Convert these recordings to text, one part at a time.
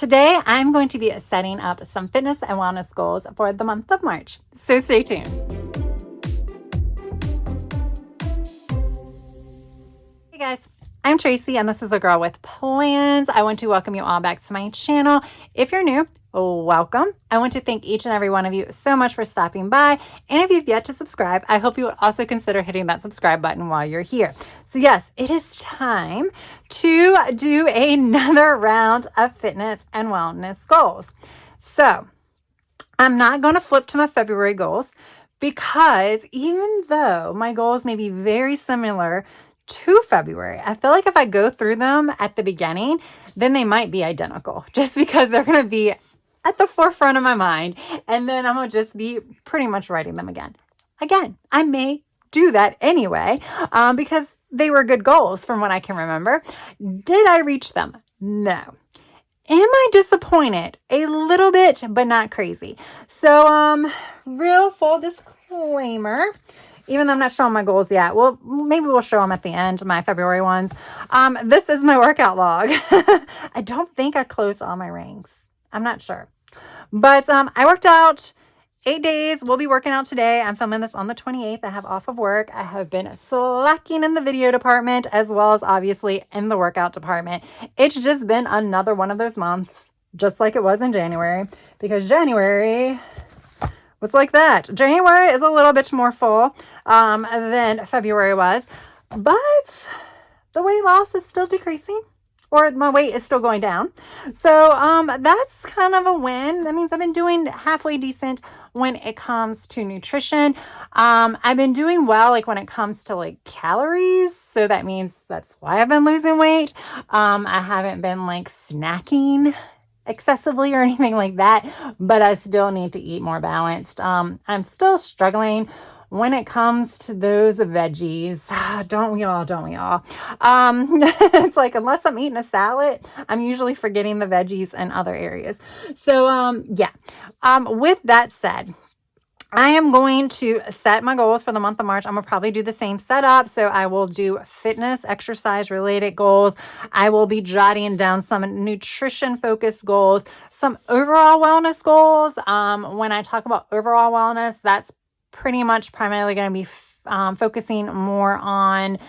Today, I'm going to be setting up some fitness and wellness goals for the month of March. So stay tuned. Hey guys, I'm Tracy and this is a girl with plans. I want to welcome you all back to my channel. If you're new, welcome. I want to thank each and every one of you so much for stopping by. And if you've yet to subscribe, I hope you would also consider hitting that subscribe button while you're here. So yes, it is time to do another round of fitness and wellness goals. So I'm not going to flip to my February goals because even though my goals may be very similar to February, I feel like if I go through them at the beginning, then they might be identical just because they're going to be at the forefront of my mind. And then I'm going to just be pretty much writing them again. I may do that anyway because they were good goals from what I can remember. Did I reach them? No. Am I disappointed? A little bit, but not crazy. So, real full disclaimer, even though I'm not showing my goals yet. Well, maybe we'll show them at the end, my February ones. This is my workout log. I don't think I closed all my rings. I'm not sure. But I worked out 8 days. We'll be working out today. I'm filming this on the 28th. I have off of work. I have been slacking in the video department as well as obviously in the workout department. It's just been another one of those months, just like it was in January, because January was like that. January is a little bit more full than February was, but the weight loss is still decreasing. Or my weight is still going down. So that's kind of a win. That means I've been doing halfway decent when it comes to nutrition. I've been doing well like when it comes to like calories. So that means that's why I've been losing weight. I haven't been like snacking excessively or anything like that, but I still need to eat more balanced. I'm still struggling when it comes to those veggies. Don't we all? It's like, unless I'm eating a salad, I'm usually forgetting the veggies in other areas. So, with that said, I am going to set my goals for the month of March. I'm going to probably do the same setup. So I will do fitness, exercise related goals. I will be jotting down some nutrition focused goals, some overall wellness goals. When I talk about overall wellness, that's pretty much primarily going to be focusing more on,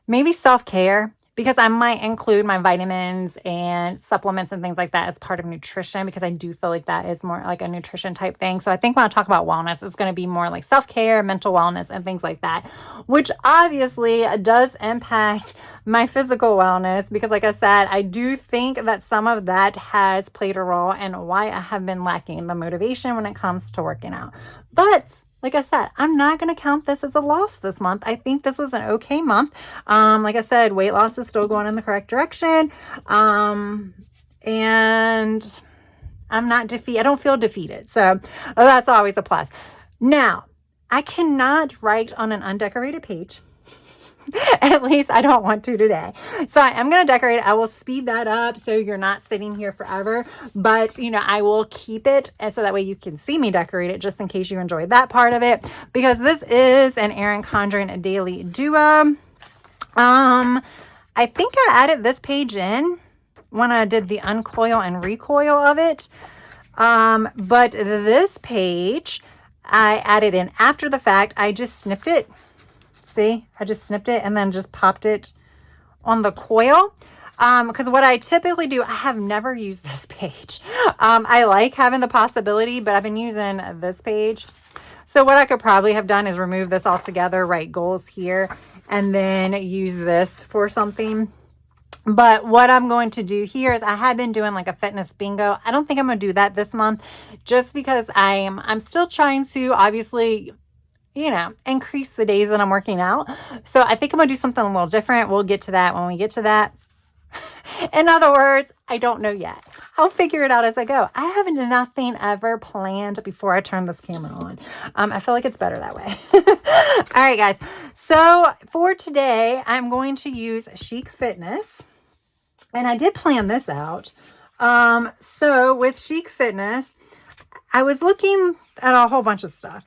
maybe self-care, because I might include my vitamins and supplements and things like that as part of nutrition, because I do feel like that is more like a nutrition type thing. So I think when I talk about wellness, it's going to be more like self-care, mental wellness, and things like that, which obviously does impact my physical wellness, because like I said, I do think that some of that has played a role in why I have been lacking the motivation when it comes to working out. But like I said, I'm not going to count this as a loss this month. I think this was an okay month. Like I said, weight loss is still going in the correct direction. And I'm not defeated. I don't feel defeated. So that's always a plus. Now, I cannot write on an undecorated page. At least I don't want to today. So I am going to decorate it. I will speed that up so you're not sitting here forever. But, I will keep it and so that way you can see me decorate it just in case you enjoyed that part of it. Because this is an Erin Condren daily duo. I think I added this page in when I did the uncoil and recoil of it. But this page I added in after the fact. I just snipped it. See, I just snipped it and then just popped it on the coil. Because what I typically do, I have never used this page. I like having the possibility, but I've been using this page. So what I could probably have done is remove this altogether, write goals here, and then use this for something. But what I'm going to do here is I had been doing like a fitness bingo. I don't think I'm going to do that this month just because I'm still trying to obviously increase the days that I'm working out. So I think I'm going to do something a little different. We'll get to that when we get to that. In other words, I don't know yet. I'll figure it out as I go. I have nothing ever planned before I turn this camera on. I feel like it's better that way. All right, guys. So for today, I'm going to use Chic Fitness. And I did plan this out. So with Chic Fitness, I was looking at a whole bunch of stuff.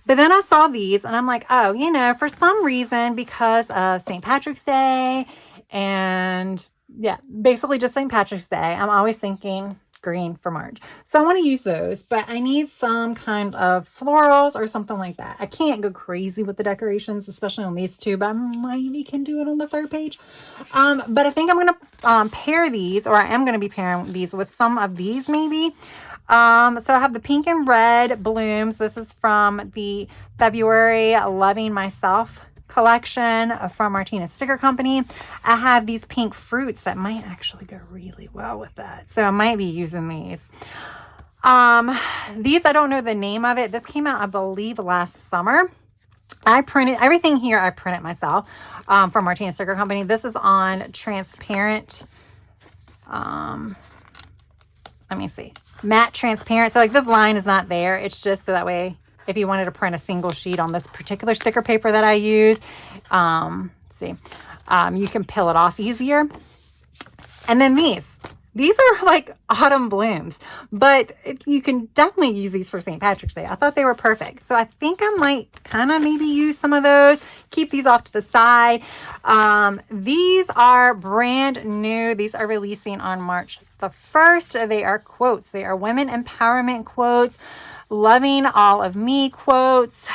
But then I saw these and I'm like, oh, for some reason, because of St. Patrick's Day and And yeah, basically just St. Patrick's Day. I'm always thinking green for March. So I want to use those, but I need some kind of florals or something like that. I can't go crazy with the decorations, especially on these two, but I maybe can do it on the third page. But I think I'm going to pair these, or I am going to be pairing these with some of these maybe. So I have the pink and red blooms. This is from the February Loving Myself collection from Martinez Sticker Company. I have these pink fruits that might actually go really well with that. So I might be using these. These, I don't know the name of it. This came out, I believe, last summer. I printed everything here. I printed myself from Martinez Sticker Company. This is on transparent. Let me see. Matte transparent. So like this line is not there. It's just so that way if you wanted to print a single sheet on this particular sticker paper that I use, you can peel it off easier. And then these are like autumn blooms, but you can definitely use these for St. Patrick's Day. I thought they were perfect. So I think I might kind of maybe use some of those, keep these off to the side. These are brand new. These are releasing on March the 1st. They are quotes. They are women empowerment quotes, loving all of me quotes,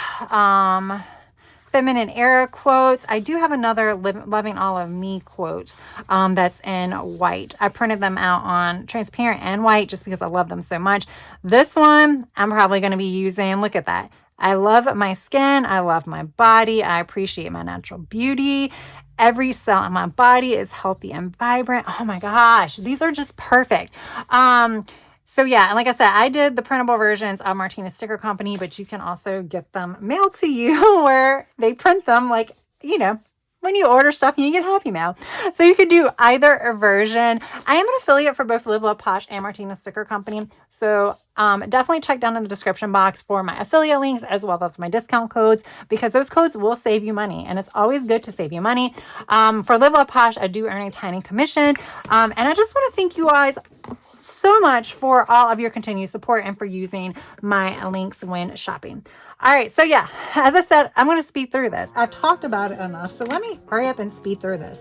feminine era quotes. I do have another loving all of me quotes that's in white. I printed them out on transparent and white just because I love them so much. This one I'm probably going to be using. Look at that. I love my skin. I love my body. I appreciate my natural beauty. Every cell in my body is healthy and vibrant. Oh my gosh, these are just perfect. So yeah, and like I said, I did the printable versions of Martinez Sticker Company, but you can also get them mailed to you where they print them, like, you know, when you order stuff and you get Happy Mail. So you could do either version. I am an affiliate for both Live Love Posh and Martinez Sticker Company. So definitely check down in the description box for my affiliate links as well as my discount codes, because those codes will save you money. And it's always good to save you money. For Live Love Posh, I do earn a tiny commission. And I just want to thank you guys so much for all of your continued support and for using my links when shopping. All right, so yeah, as I said, I'm going to speed through this. I've talked about it enough, so let me hurry up and speed through this.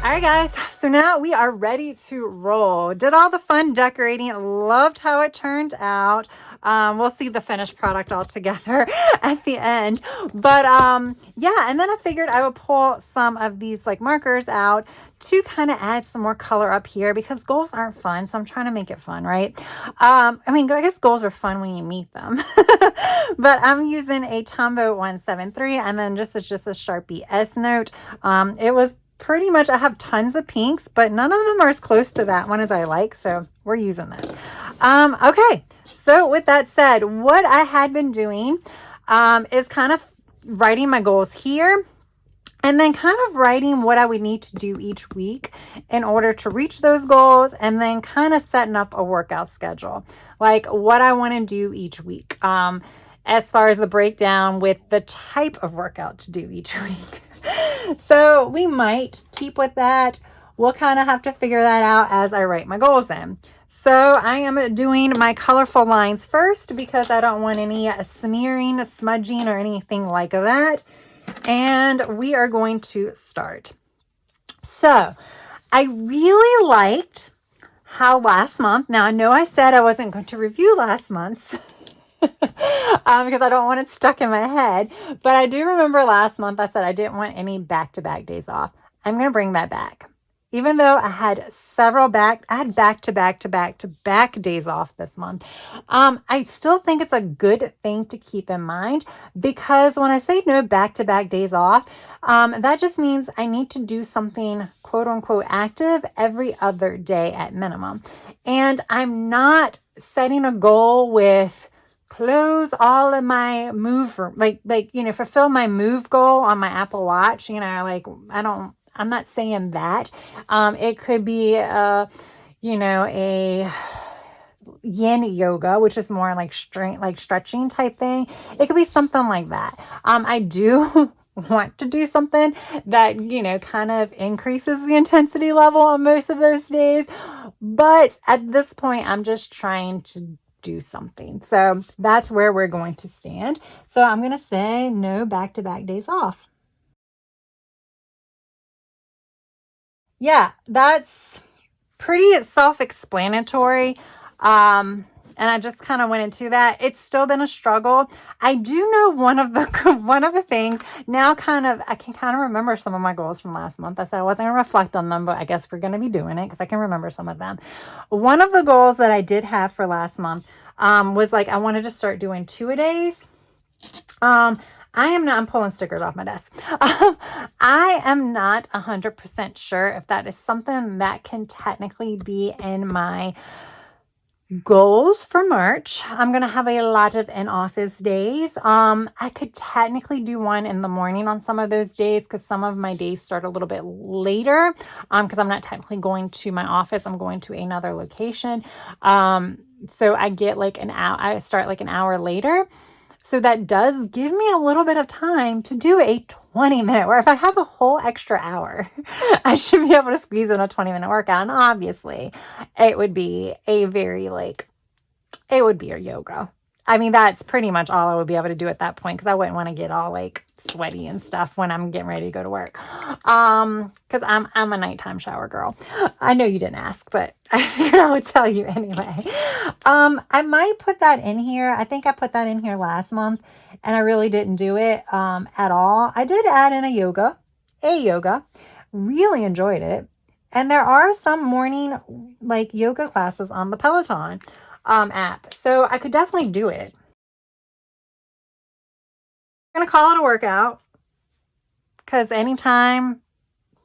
All right, guys, so now we are ready to roll. Did all the fun decorating, loved how it turned out. We'll see the finished product all together at the end. But yeah, and then I figured I would pull some of these like markers out to kind of add some more color up here, because goals aren't fun, so I'm trying to make it fun, right? I mean, I guess goals are fun when you meet them. But I'm using a Tombow 173, and then just a Sharpie S note. It was pretty much, I have tons of pinks, but none of them are as close to that one as I like, so we're using this. Okay, so with that said, what I had been doing is kind of writing my goals here. and then kind of writing what I would need to do each week in order to reach those goals, and then kind of setting up a workout schedule, like what I want to do each week, as far as the breakdown with the type of workout to do each week. So we might keep with that. We'll kind of have to figure that out as I write my goals in. So I am doing my colorful lines first because I don't want any smearing, smudging, or anything like that. And we are going to start. So I really liked how last month, now I know I said I wasn't going to review last month's because I don't want it stuck in my head, but I do remember last month I said I didn't want any back-to-back days off. I'm going to bring that back. Even though I had back-to-back days off this month, I still think it's a good thing to keep in mind, because when I say no back-to-back days off, that just means I need to do something quote unquote active every other day at minimum. And I'm not setting a goal with close all of my move, fulfill my move goal on my Apple Watch. I'm not saying that. It could be, a yin yoga, which is more like strength, like stretching type thing. It could be something like that. I do want to do something that, kind of increases the intensity level on most of those days. But at this point, I'm just trying to do something. So that's where we're going to stand. So I'm going to say no back-to-back days off. Yeah, that's pretty self-explanatory. And I just kind of went into that. It's still been a struggle. I do know one of the things now, I can kind of remember some of my goals from last month. I said I wasn't going to reflect on them, but I guess we're going to be doing it because I can remember some of them. One of the goals that I did have for last month was like I wanted to start doing 2-a-days. I'm pulling stickers off my desk. I am not 100% sure if that is something that can technically be in my goals for March. I'm going to have a lot of in-office days. I could technically do one in the morning on some of those days because some of my days start a little bit later because I'm not technically going to my office. I'm going to another location. So I get like an hour, I start like an hour later. So that does give me a little bit of time to do a 20-minute, or if I have a whole extra hour, I should be able to squeeze in a 20-minute workout. And obviously it would be a yoga. I mean, that's pretty much all I would be able to do at that point because I wouldn't want to get all like sweaty and stuff when I'm getting ready to go to work. Because I'm a nighttime shower girl. I know you didn't ask, but I figured I would tell you anyway. I might put that in here. I think I put that in here last month and I really didn't do it at all. I did add in a yoga, really enjoyed it. And there are some morning like yoga classes on the Peloton app. So I could definitely do it. I'm going to call it a workout because anytime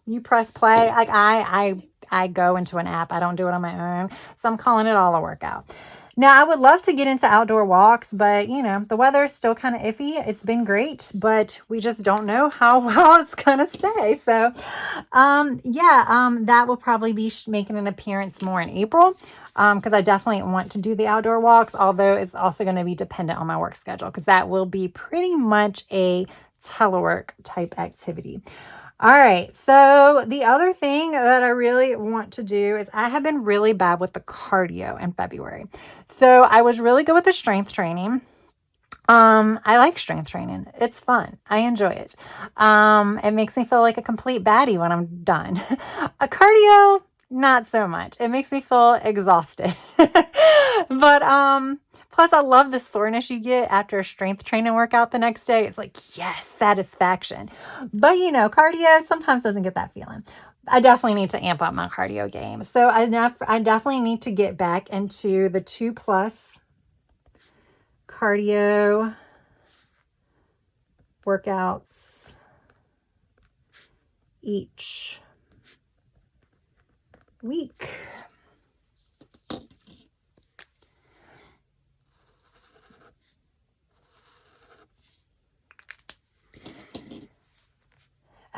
you press play, like I go into an app. I don't do it on my own. So I'm calling it all a workout. Now, I would love to get into outdoor walks, but the weather is still kind of iffy. It's been great, but we just don't know how well it's going to stay. So, that will probably be making an appearance more in April because I definitely want to do the outdoor walks, although it's also going to be dependent on my work schedule because that will be pretty much a telework type activity. All right. So the other thing that I really want to do is I have been really bad with the cardio in February. So I was really good with the strength training. I like strength training. It's fun. I enjoy it. It makes me feel like a complete baddie when I'm done. A cardio, not so much. It makes me feel exhausted. But, plus, I love the soreness you get after a strength training workout the next day. It's like, yes, satisfaction. But, cardio sometimes doesn't get that feeling. I definitely need to amp up my cardio game. So I definitely need to get back into the 2+ cardio workouts each week.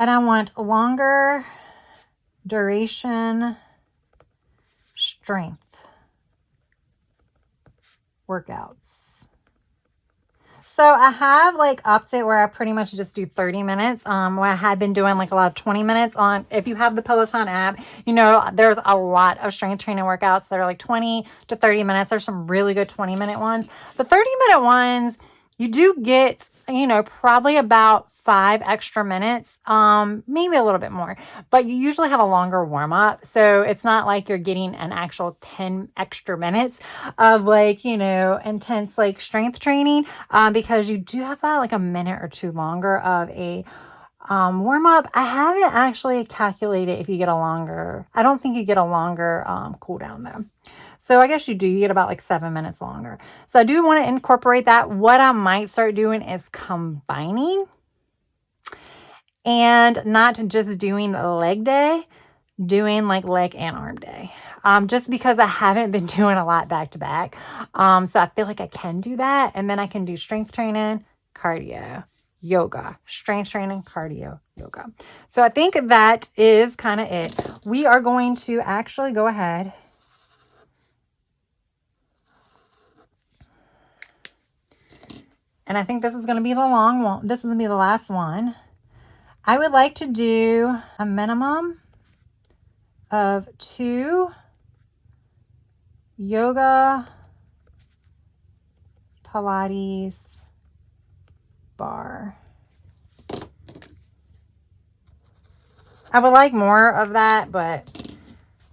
And I want longer duration strength workouts. So I have like upped it where I pretty much just do 30 minutes, where I had been doing like a lot of 20 minutes on, if you have the Peloton app, you know, there's a lot of strength training workouts that are like 20 to 30 minutes. There's some really good 20-minute ones. The 30-minute ones, you do get, you know, probably about 5 extra minutes, maybe a little bit more, but you usually have a longer warm up. So it's not like you're getting an actual 10 extra minutes of like, you know, intense like strength training, because you do have that like a minute or two longer of a warm up. I haven't actually calculated if you get a longer, I don't think you get a longer cool down though. So I guess you do. You get about like 7 minutes longer. So I do want to incorporate that. What I might start doing is combining and not just doing leg day, doing like leg and arm day. Just because I haven't been doing a lot back to back. So I feel like I can do that. And then I can do strength training, cardio, yoga, strength training, cardio, yoga. So I think that is kind of it. We are going to actually go ahead and I think this is going to be the long one. This is going to be the last one. I would like to do a minimum of 2 yoga, Pilates, bar. I would like more of that, but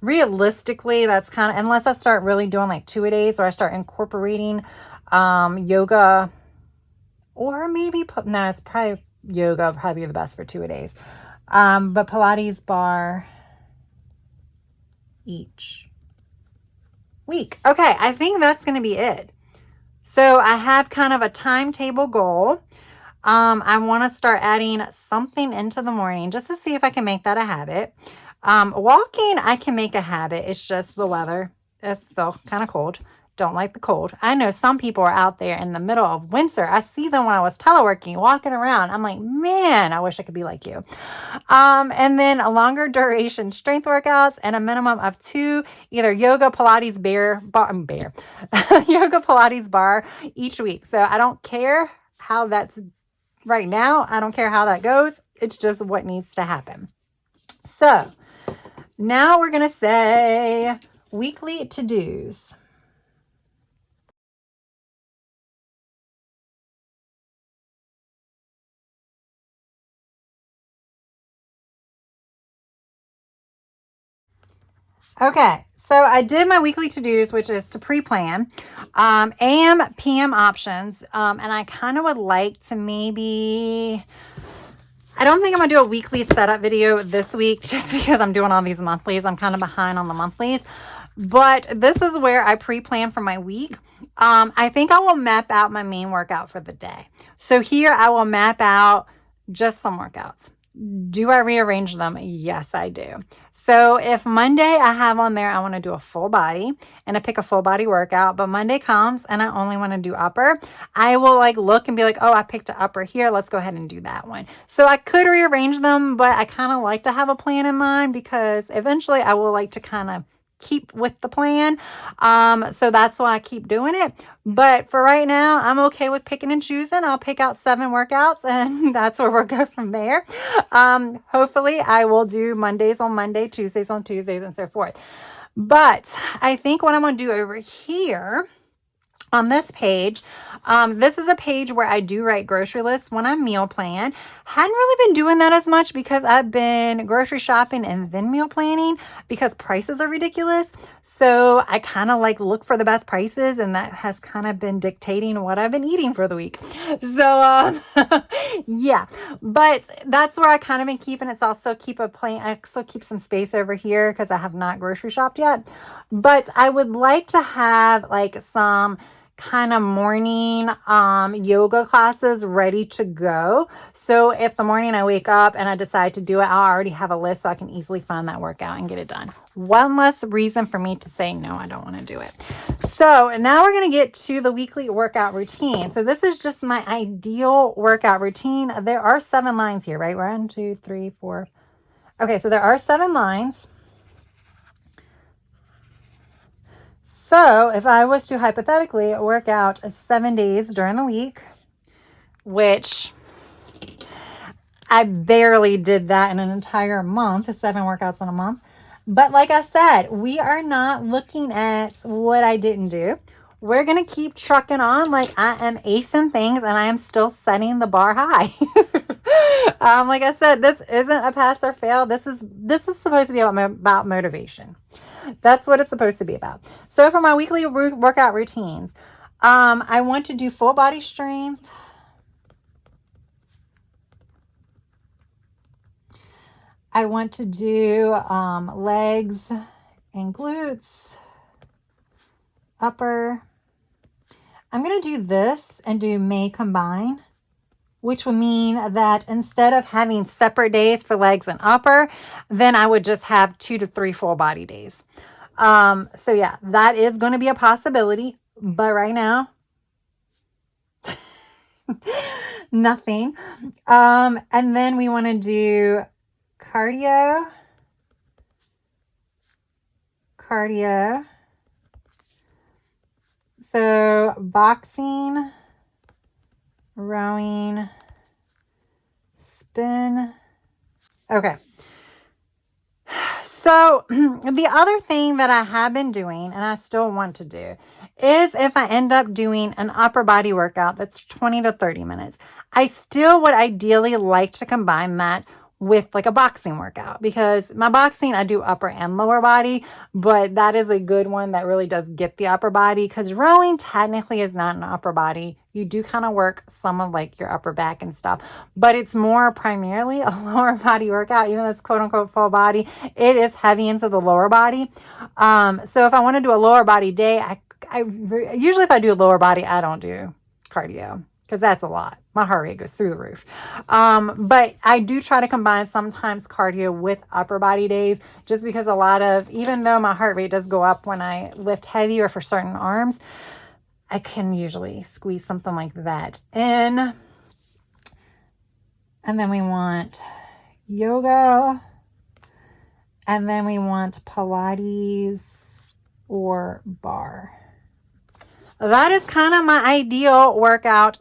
realistically, that's kind of, unless I start really doing like 2-a-days or I start incorporating yoga, or maybe, no, it's probably yoga, probably the best for 2-a-days. But Pilates, bar each week. Okay, I think that's going to be it. So I have kind of a timetable goal. I want to start adding something into the morning just to see if I can make that a habit. Walking, I can make a habit. It's just the weather. It's still kind of cold. Don't like the cold. I know some people are out there in the middle of winter. I see them when I was teleworking, walking around. I'm like, man, I wish I could be like you. And then a longer duration strength workouts and a minimum of 2, either yoga, Pilates, yoga, Pilates, bar each week. So I don't care how that's right now. I don't care how that goes. It's just what needs to happen. So now we're going to say weekly to-dos. Okay, so I did my weekly to-dos, which is to pre-plan, AM, PM options, and I kind of would like to maybe, I don't think I'm going to do a weekly setup video this week just because I'm doing all these monthlies. I'm kind of behind on the monthlies, but this is where I pre-plan for my week. I think I will map out my main workout for the day. So here I will map out just some workouts. Do I rearrange them? Yes, I do. So if Monday I have on there, I want to do a full body and I pick a full body workout, but Monday comes and I only want to do upper, I will like look and be like, oh, I picked an upper here. Let's go ahead and do that one. So I could rearrange them, but I kind of like to have a plan in mind because eventually I will like to kind of keep with the plan. So that's why I keep doing it. But for right now, I'm okay with picking and choosing. I'll pick out 7 workouts and that's where we'll go from there. Hopefully I will do Mondays on Monday, Tuesdays on Tuesdays, and so forth. But I think what I'm going to do over here on this page, this is a page where I do write grocery lists when I meal plan. Hadn't really been doing that as much because I've been grocery shopping and then meal planning because prices are ridiculous. So I kind of like look for the best prices and that has kind of been dictating what I've been eating for the week. So yeah, but that's where I kind of been keeping it. So I'll still keep a plan. I still keep some space over here because I have not grocery shopped yet. But I would like to have like some kind of morning yoga classes ready to go. So if the morning I wake up and I decide to do it, I already have a list so I can easily find that workout and get it done. One less reason for me to say, no, I don't want to do it. So now we're going to get to the weekly workout routine. So this is just my ideal workout routine. There are 7 lines here, right? 1, 2, 3, 4. Okay, so there are 7 lines. So if I was to hypothetically work out 7 days during the week, which I barely did that in an entire month, 7 workouts in a month. But like I said, we are not looking at what I didn't do. We're going to keep trucking on like I am acing things and I am still setting the bar high. Like I said, this isn't a pass or fail. This is supposed to be about motivation. That's what it's supposed to be about. So for my weekly workout routines, I want to do full body strength. I want to do legs and glutes, upper. I'm going to do this and do May combine, which would mean that instead of having separate days for legs and upper, then I would just have 2 to 3 full body days. So yeah, that is going to be a possibility, but right now, nothing. And then we want to do cardio. So boxing, rowing, spin. Okay. So the other thing that I have been doing and I still want to do is if I end up doing an upper body workout that's 20 to 30 minutes, I still would ideally like to combine that with like a boxing workout, because my boxing, I do upper and lower body, but that is a good one that really does get the upper body, because rowing technically is not an upper body. You do kind of work some of like your upper back and stuff, but it's more primarily a lower body workout, even though it's quote unquote full body. It is heavy into the lower body. So if I want to do a lower body day, I usually if I do a lower body, I don't do cardio, because that's a lot. My heart rate goes through the roof. But I do try to combine sometimes cardio with upper body days, just because even though my heart rate does go up when I lift heavy or for certain arms, I can usually squeeze something like that in. And then we want yoga. And then we want Pilates or bar. That is kind of my ideal workout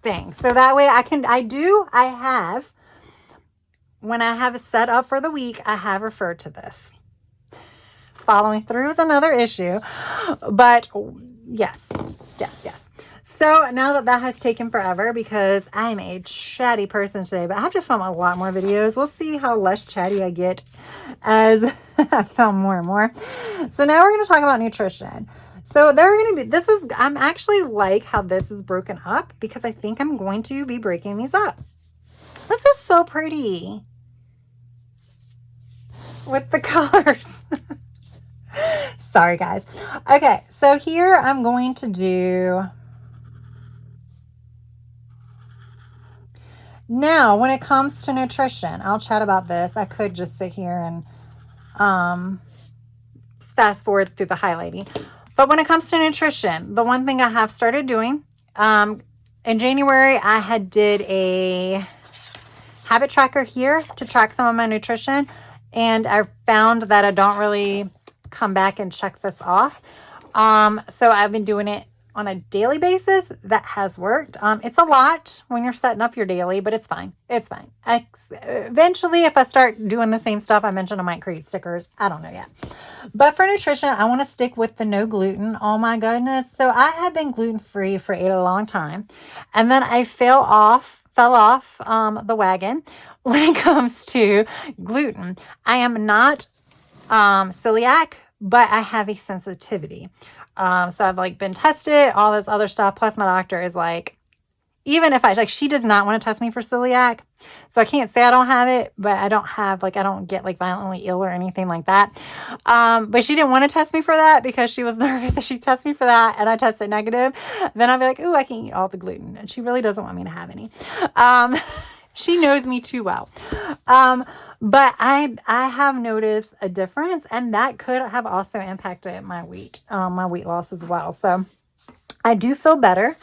thing. So that way when I have it set up for the week, I have referred to this. Following through is another issue, but yes. So now that has taken forever, because I'm a chatty person today, but I have to film a lot more videos. We'll see how less chatty I get as I film more and more. So now we're going to talk about nutrition. So I'm actually like how this is broken up, because I think I'm going to be breaking these up. This is so pretty with the colors. Sorry, guys. Okay, so here I'm going to do... Now, when it comes to nutrition, I'll chat about this. I could just sit here and fast forward through the highlighting. But when it comes to nutrition, the one thing I have started doing, in January, I did a habit tracker here to track some of my nutrition. And I found that I don't really come back and check this off. So I've been doing it on a daily basis. That has worked. It's a lot when you're setting up your daily, but it's fine. It's fine. Eventually, if I start doing the same stuff I mentioned, I might create stickers. I don't know yet. But for nutrition, I want to stick with the no gluten. Oh my goodness. So I have been gluten-free for a long time. And then I fell off the wagon when it comes to gluten. I am not celiac, but I have a sensitivity. So I've been tested, all this other stuff. Plus my doctor is like, even if I, like, she does not want to test me for celiac. So I can't say I don't have it, but I don't have, like, I don't get like violently ill or anything like that. But she didn't want to test me for that because she was nervous that she tests me for that and I tested negative. Then I'll be like, ooh, I can eat all the gluten. And she really doesn't want me to have any. She knows me too well. But I have noticed a difference, and that could have also impacted my weight loss as well. So I do feel better.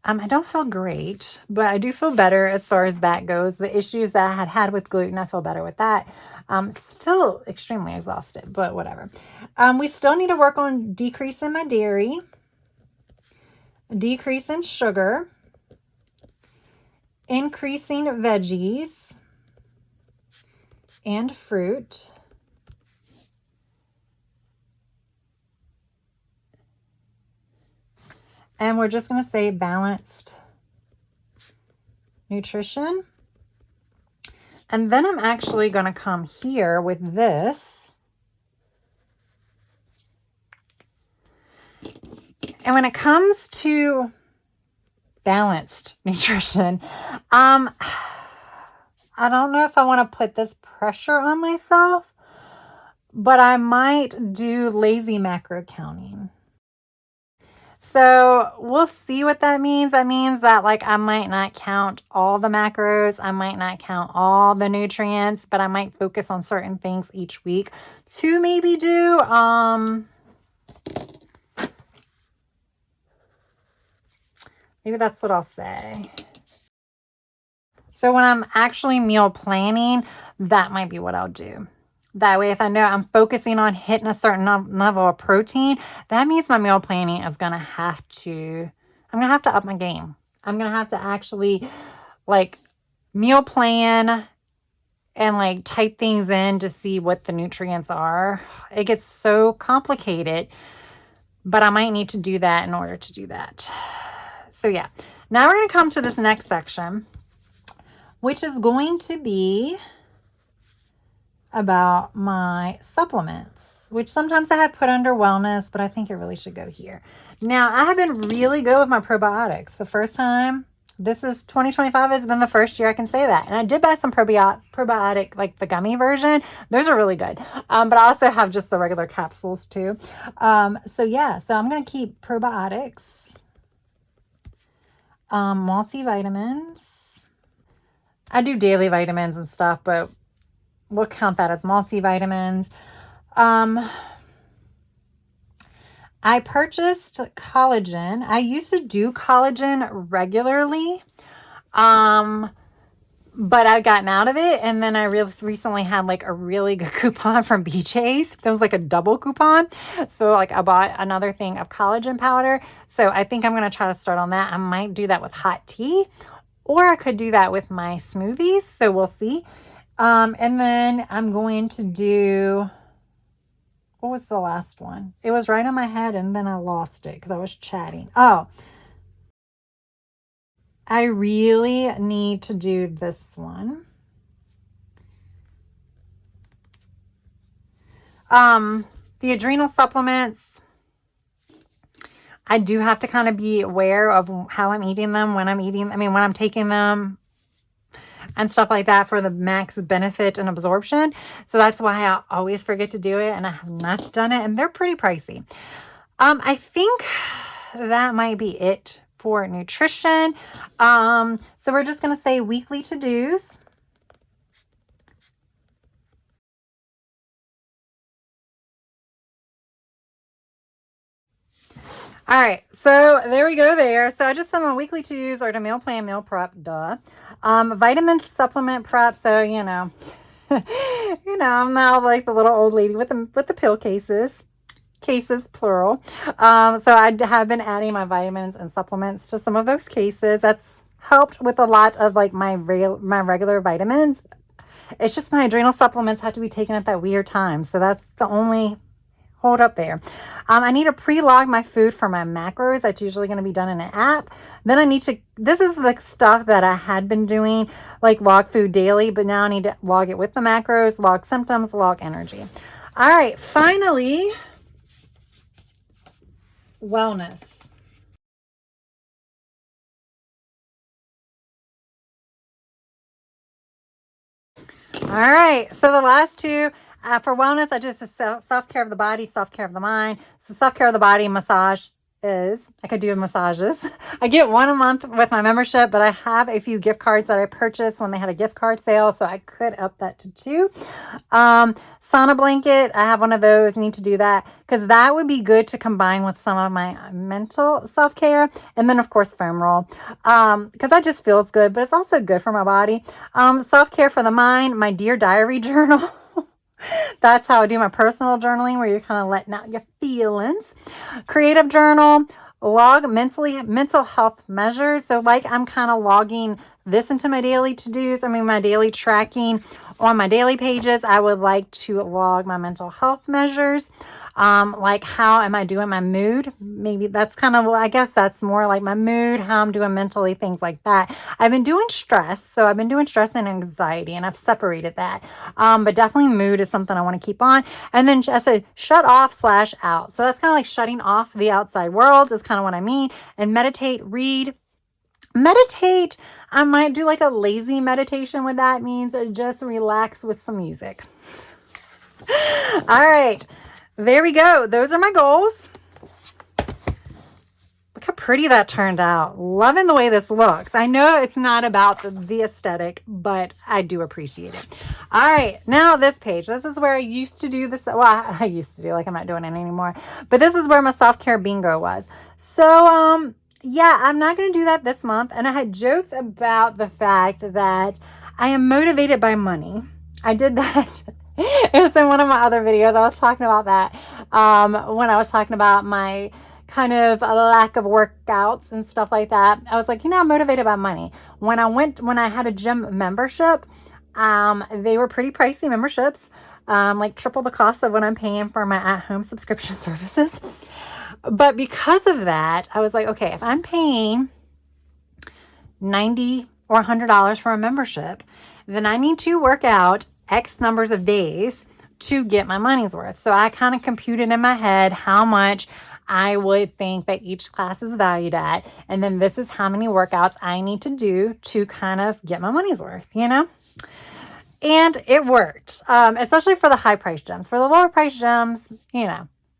I don't feel great, but I do feel better as far as that goes. The issues that I had with gluten, I feel better with that. Still extremely exhausted, but whatever. We still need to work on decreasing my dairy, decreasing sugar, increasing veggies and fruit. And we're just going to say balanced nutrition. And then I'm actually going to come here with this. And when it comes to balanced nutrition, I don't know if I want to put this pressure on myself, but I might do lazy macro counting. So we'll see what that means. That means that, like, I might not count all the macros. I might not count all the nutrients, but I might focus on certain things each week to maybe do, maybe that's what I'll say. So when I'm actually meal planning, that might be what I'll do. That way, if I know I'm focusing on hitting a certain level of protein, that means my meal planning is going to have to, I'm going to have to up my game. I'm going to have to actually, like, meal plan and, like, type things in to see what the nutrients are. It gets so complicated, but I might need to do that in order to do that. So yeah, now we're going to come to this next section, which is going to be about my supplements, which sometimes I have put under wellness, but I think it really should go here. Now, I have been really good with my probiotics. The first time, this is 2025 has been the first year I can say that. And I did buy some probiotic, like the gummy version. Those are really good. But I also have just the regular capsules too. So yeah, so I'm going to keep probiotics, multivitamins. I do daily vitamins and stuff, but we'll count that as multivitamins. I purchased collagen. I used to do collagen regularly, but I've gotten out of it. And then I recently had, like, a really good coupon from BJ's. That was like a double coupon. So, like, I bought another thing of collagen powder. So I think I'm going to try to start on that. I might do that with hot tea, or I could do that with my smoothies. So we'll see. And then I'm going to do, what was the last one? It was right on my head and then I lost it because I was chatting. Oh, I really need to do this one. The adrenal supplements, I do have to kind of be aware of how I'm eating them, when I'm taking them and stuff like that for the max benefit and absorption. So that's why I always forget to do it, and I have not done it, and they're pretty pricey. I think that might be it for nutrition. So we're just going to say weekly to-dos. All right, so there we go there. So I just said my weekly to-dos are to meal plan, meal prep, duh. Vitamin supplement prep, so, you know, I'm now like the little old lady with the pill cases plural. So I have been adding my vitamins and supplements to some of those cases. That's helped with a lot of, like, my regular vitamins. It's just my adrenal supplements have to be taken at that weird time. So that's the only hold up there. I need to pre-log my food for my macros. That's usually going to be done in an app. Then I need to, this is the stuff that I had been doing, like log food daily, but now I need to log it with the macros, log symptoms, log energy. All right, finally, wellness. All right. So the last two, for wellness, I just self-care of the body, self-care of the mind. So self-care of the body, massage is, I could do massages. I get one a month with my membership, but I have a few gift cards that I purchased when they had a gift card sale, so I could up that to 2. Sauna blanket, I have one of those. Need to do that because that would be good to combine with some of my mental self-care. And then of course foam roll, because that just feels good, but it's also good for my body. Self-care for the mind, my Dear Diary journal. That's how I do my personal journaling, where you're kind of letting out your feelings. Creative journal, log mental health measures. So like I'm kind of logging this into my daily to-dos. I mean, my daily tracking on my daily pages. I would like to log my mental health measures. Like how am I doing my mood? Maybe that's kind of, I guess that's more like my mood, how I'm doing mentally, things like that. I've been doing stress. So I've been doing stress and anxiety, and I've separated that. But definitely mood is something I want to keep on. And then I said, shut off / out. So that's kind of like shutting off the outside world is kind of what I mean. And meditate, read. Meditate, I might do like a lazy meditation. What that means is just relax with some music. All right. There we go. Those are my goals. Look how pretty that turned out. Loving the way this looks. I know it's not about the aesthetic, but I do appreciate it. All right. Now this page. This is where I used to do this. Well, I used to do, like I'm not doing it anymore. But this is where my self-care bingo was. So, yeah, I'm not going to do that this month. And I had jokes about the fact that I am motivated by money. I did that. It was in one of my other videos. I was talking about that when I was talking about my kind of a lack of workouts and stuff like that. I was like, I'm motivated by money. When I had a gym membership, they were pretty pricey memberships, like triple the cost of what I'm paying for my at-home subscription services. But because of that, I was like, okay, if I'm paying $90 or $100 for a membership, then I need to work out X numbers of days to get my money's worth. So I kind of computed in my head how much I would think that each class is valued at. And then this is how many workouts I need to do to kind of get my money's worth, And it worked, especially for the high price gyms. For the lower price gyms,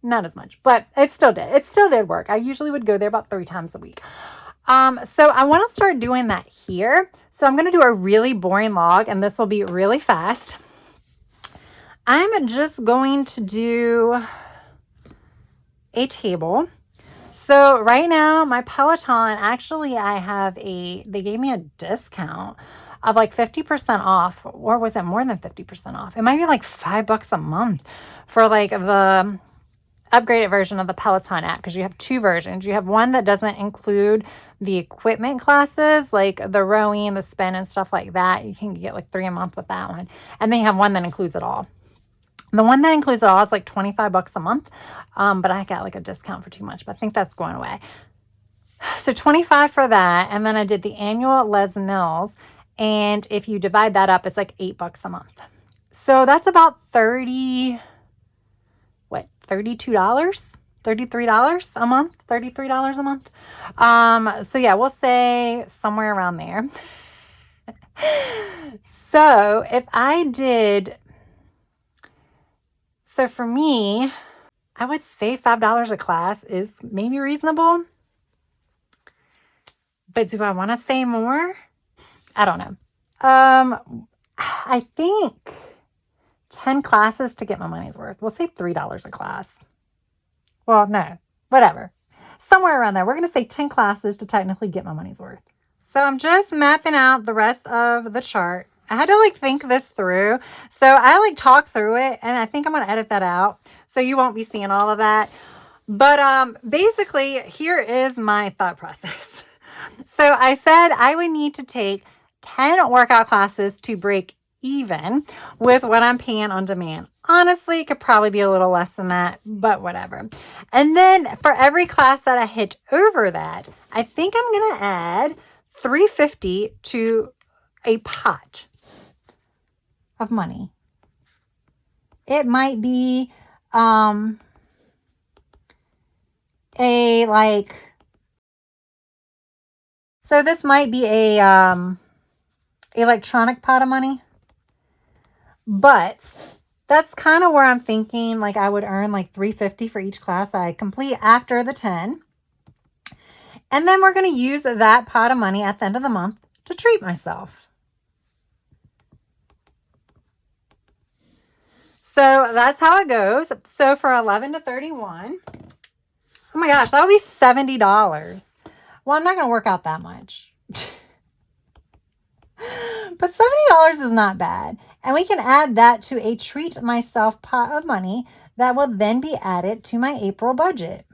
not as much, but it still did. It still did work. I usually would go there about 3 times a week. So I want to start doing that here. So I'm going to do a really boring log, and this will be really fast. I'm just going to do a table. So right now my Peloton, actually they gave me a discount of like 50% off, or was it more than 50% off? It might be like $5 a month for like the upgraded version of the Peloton app, because you have 2 versions. You have one that doesn't include the equipment classes, like the rowing, the spin, and stuff like that. You can get like 3 a month with that one. And then you have one that includes it all. The one that includes it all is like $25 a month, but I got like a discount for too much, but I think that's going away. So $25 for that, and then I did the annual Les Mills, and if you divide that up, it's like $8 a month. So that's about $32? $33 a month? $33 a month? So yeah, we'll say somewhere around there. So if I did, so for me, I would say $5 a class is maybe reasonable. But do I want to say more? I don't know. I think 10 classes to get my money's worth. We'll say $3 a class. Well, no, whatever. Somewhere around there. We're going to say 10 classes to technically get my money's worth. So I'm just mapping out the rest of the chart. I had to think this through. So I talk through it, and I think I'm going to edit that out. So you won't be seeing all of that. But basically, here is my thought process. So I said I would need to take 10 workout classes to break even with what I'm paying on demand. Honestly, it could probably be a little less than that, but whatever. And then for every class that I hit over that, I think I'm going to add $350 to a pot of money. It might be so this might be a electronic pot of money. But that's kind of where I'm thinking like I would earn like $350 for each class I complete after the 10. And then we're going to use that pot of money at the end of the month to treat myself. So that's how it goes. So for 11 to 31, oh my gosh, that would be $70. Well, I'm not going to work out that much. But $70 is not bad. And we can add that to a treat myself pot of money that will then be added to my April budget.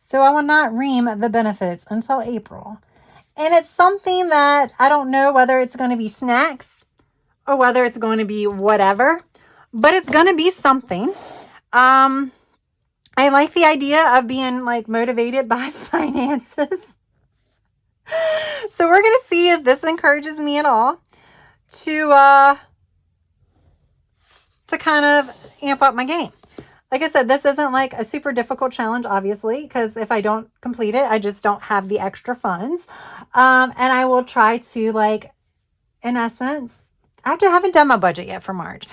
So I will not reap the benefits until April. And it's something that I don't know whether it's going to be snacks or whether it's going to be whatever, but it's going to be something. I like the idea of being like motivated by finances. So we're going to see if this encourages me at all to kind of amp up my game. Like I said, this isn't like a super difficult challenge, obviously, because if I don't complete it, I just don't have the extra funds. And I will try to, like, in essence, I haven't done my budget yet for March.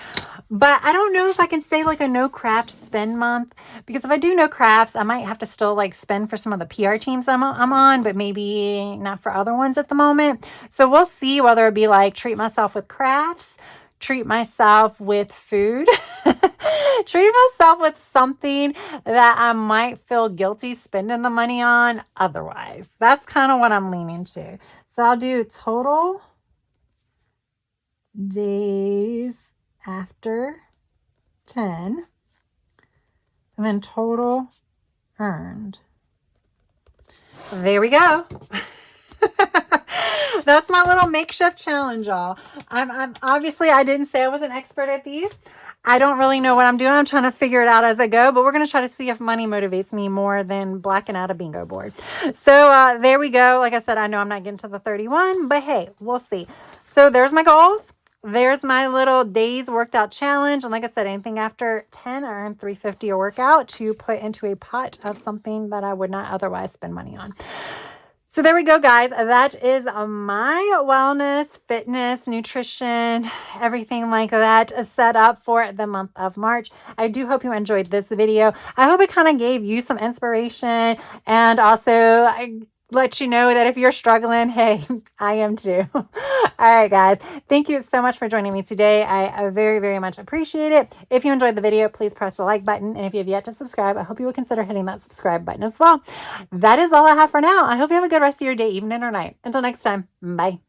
But I don't know if I can say like a no craft spend month, because if I do no crafts, I might have to still like spend for some of the PR teams I'm on, but maybe not for other ones at the moment. So we'll see whether it be like treat myself with crafts, treat myself with food, treat myself with something that I might feel guilty spending the money on otherwise. That's kind of what I'm leaning to. So I'll do total days after 10 and then total earned. There we go. That's my little makeshift challenge, y'all. I'm obviously, I didn't say I was an expert at these. I don't really know what I'm doing. I'm trying to figure it out as I go, but we're going to try to see if money motivates me more than blacking out a bingo board. So there we go. Like I said, I know I'm not getting to the 31, but hey, we'll see. So there's my goals. There's my little days worked out challenge. And like I said, anything after 10, I earn $350 a workout to put into a pot of something that I would not otherwise spend money on. So there we go, guys. That is my wellness, fitness, nutrition, everything like that set up for the month of March. I do hope you enjoyed this video. I hope it kind of gave you some inspiration, and also I let you know that if you're struggling, hey, I am too. All right, guys. Thank you so much for joining me today. I very, very much appreciate it. If you enjoyed the video, please press the like button. And if you have yet to subscribe, I hope you will consider hitting that subscribe button as well. That is all I have for now. I hope you have a good rest of your day, evening, or night. Until next time, bye.